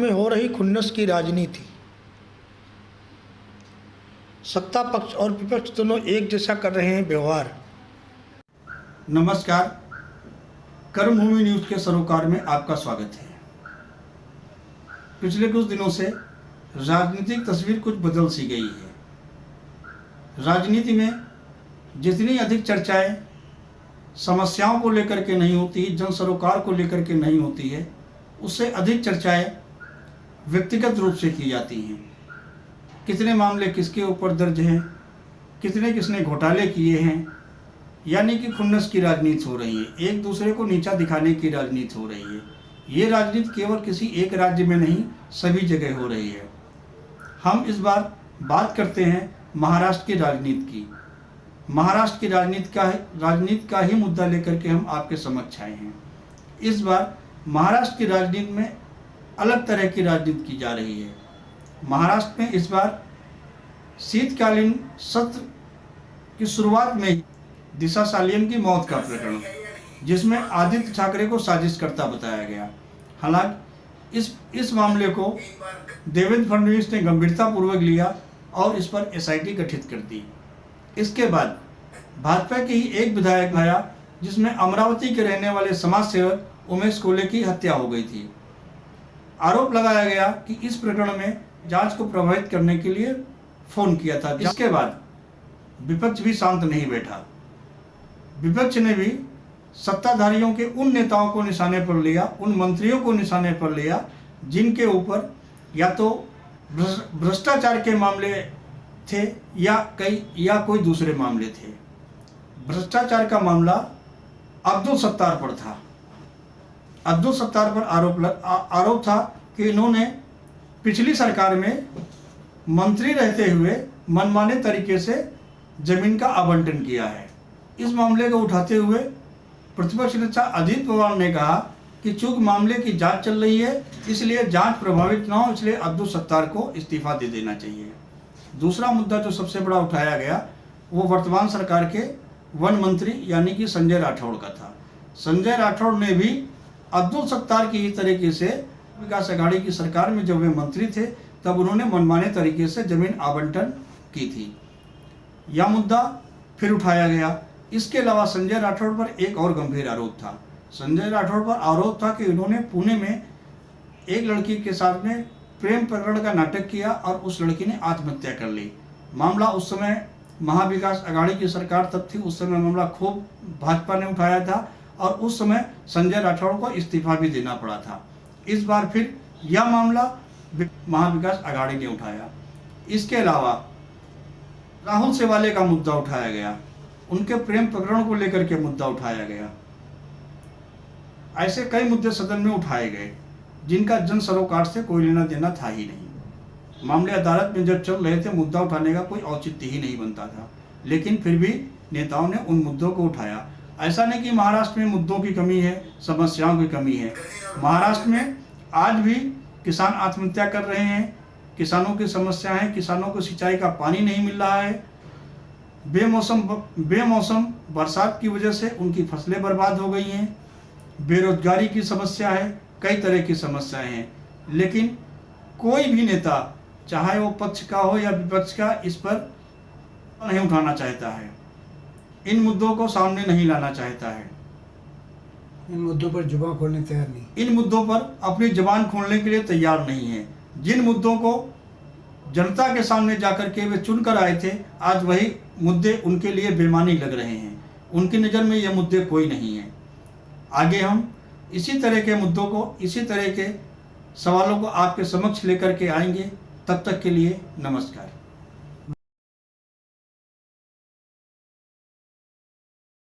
में हो रही खुन्नस की राजनीति। सत्ता पक्ष और विपक्ष दोनों एक जैसा कर रहे हैं व्यवहार। नमस्कार, कर्मभूमि न्यूज़ के सरोकार में आपका स्वागत है। पिछले कुछ दिनों से राजनीतिक तस्वीर कुछ बदल सी गई है। राजनीति में जितनी अधिक चर्चाएं समस्याओं को लेकर के नहीं होती, जन सरोकार को लेकर के नहीं होती है, उससे अधिक चर्चाएं व्यक्तिगत रूप से की जाती हैं। कितने मामले किसके ऊपर दर्ज हैं, किसने घोटाले किए हैं, यानी कि खुन्नस की राजनीति हो रही है, एक दूसरे को नीचा दिखाने की राजनीति हो रही है। ये राजनीति केवल किसी एक राज्य में नहीं, सभी जगह हो रही है। हम इस बार बात करते हैं महाराष्ट्र की राजनीति की। महाराष्ट्र की राजनीति का ही मुद्दा लेकर के हम आपके समक्ष आए हैं। इस बार महाराष्ट्र की राजनीति में अलग तरह की राजनीति की जा रही है। महाराष्ट्र में इस बार शीतकालीन सत्र की शुरुआत में दिशा सालियन की मौत का प्रकरण, जिसमें आदित्य ठाकरे को साजिश करता बताया गया। हालांकि इस मामले को देवेंद्र फडणवीस ने गंभीरतापूर्वक लिया और इस पर एसआईटी गठित कर दी। इसके बाद भाजपा के ही एक विधायक आया, जिसमें अमरावती के रहने वाले समाज सेवक उमेश कोले की हत्या हो गई थी। आरोप लगाया गया कि इस प्रकरण में जांच को प्रभावित करने के लिए फोन किया था। जिसके बाद विपक्ष भी शांत नहीं बैठा। विपक्ष ने भी सत्ताधारियों के उन नेताओं को निशाने पर लिया, उन मंत्रियों को निशाने पर लिया, जिनके ऊपर या तो भ्रष्टाचार के मामले थे या कोई दूसरे मामले थे। भ्रष्टाचार का मामला अब्दुल सत्तार पर था। अब्दुल सत्तार पर आरोप था कि इन्होंने पिछली सरकार में मंत्री रहते हुए मनमाने तरीके से जमीन का आवंटन किया है। इस मामले को उठाते हुए प्रतिपक्ष नेता अजित पवार ने कहा कि चूंकि मामले की जांच चल रही है, इसलिए जांच प्रभावित न हो, इसलिए अब्दुल सत्तार को इस्तीफा दे देना चाहिए। दूसरा मुद्दा जो सबसे बड़ा उठाया गया वो वर्तमान सरकार के वन मंत्री यानी कि संजय राठौड़ का था। संजय राठौड़ ने भी अब्दुल सत्तार की इस तरीके से विकास अघाड़ी की सरकार में जब वे मंत्री थे तब उन्होंने मनमाने तरीके से जमीन आवंटन की थी। यह मुद्दा फिर उठाया गया। इसके अलावा संजय राठौड़ पर एक और गंभीर आरोप था। संजय राठौड़ पर आरोप था कि उन्होंने पुणे में एक लड़की के साथ में प्रेम प्रकरण का नाटक किया और उस लड़की ने आत्महत्या कर ली। मामला उस समय महाविकास अघाड़ी की सरकार तब थी, उस समय मामला खूब भाजपा ने उठाया था और उस समय संजय राठौड़ को इस्तीफा भी देना पड़ा था। इस बार फिर यह मामला महाविकास अघाड़ी ने उठाया। इसके अलावा राहुल सेवाले का मुद्दा उठाया गया, उनके प्रेम प्रकरण को लेकर के मुद्दा उठाया गया। ऐसे कई मुद्दे सदन में उठाए गए जिनका जन सरोकार से कोई लेना देना था ही नहीं। मामले अदालत में जब चल रहे थे, मुद्दा उठाने का कोई औचित्य ही नहीं बनता था, लेकिन फिर भी नेताओं ने उन मुद्दों को उठाया। ऐसा नहीं कि महाराष्ट्र में मुद्दों की कमी है, समस्याओं की कमी है। महाराष्ट्र में आज भी किसान आत्महत्या कर रहे हैं, किसानों की समस्या है, किसानों को सिंचाई का पानी नहीं मिल रहा है, बेमौसम बरसात की वजह से उनकी फसलें बर्बाद हो गई हैं, बेरोजगारी की समस्या है, कई तरह की समस्याएं हैं। लेकिन कोई भी नेता, चाहे वो पक्ष का हो या विपक्ष का, इस पर नहीं उठाना चाहता है, इन मुद्दों को सामने नहीं लाना चाहता है, इन मुद्दों पर जुबान खोलने तैयार नहीं, इन मुद्दों पर अपनी जुबान खोलने के लिए तैयार नहीं है। जिन मुद्दों को जनता के सामने जाकर के वे चुनकर आए थे, आज वही मुद्दे उनके लिए बेमानी लग रहे हैं। उनकी नज़र में ये मुद्दे कोई नहीं है। आगे हम इसी तरह के मुद्दों को, इसी तरह के सवालों को आपके समक्ष लेकर के आएंगे। तब तक के लिए नमस्कार।